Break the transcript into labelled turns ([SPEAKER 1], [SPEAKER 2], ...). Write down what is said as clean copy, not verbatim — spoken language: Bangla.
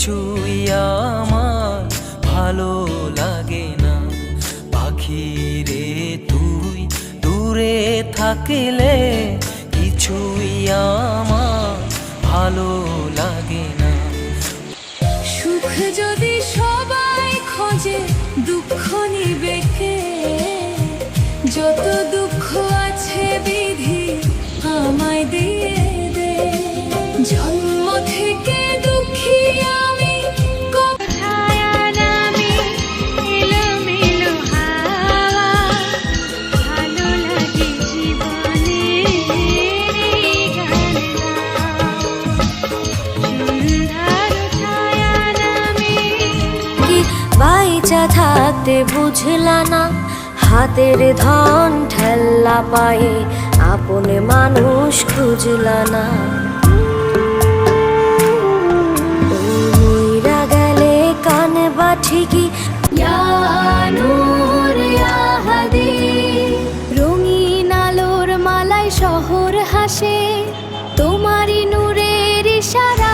[SPEAKER 1] কিছুই আমার ভালো লাগে না। পাখি রে তুই দূরে থাকলে কিছুই আমার ভালো লাগে না।
[SPEAKER 2] সুখ যদি সবাই খোঁজে দুঃখ নিবে কে? যত দুঃখ আছে বিধি আমায় দিয়ে দে। জন্ম থেকে দুঃখী আমি,
[SPEAKER 3] ছায়া নামে এলোমেলো হাওয়া, ভালো লাগে জীবনে গান গাওয়া। সন্ধ্যার ছায়া নামে
[SPEAKER 2] কি বাইচা থাকতে বুঝলা না, হাতের ধন ঠেল্লা পায়ে আপন মানুষ খুঁজলা না। মইরা গেলে কানে বা ঠিকই রঙিন আলোর মালায় শহর হাসে, তোমারই নূরের ইশারা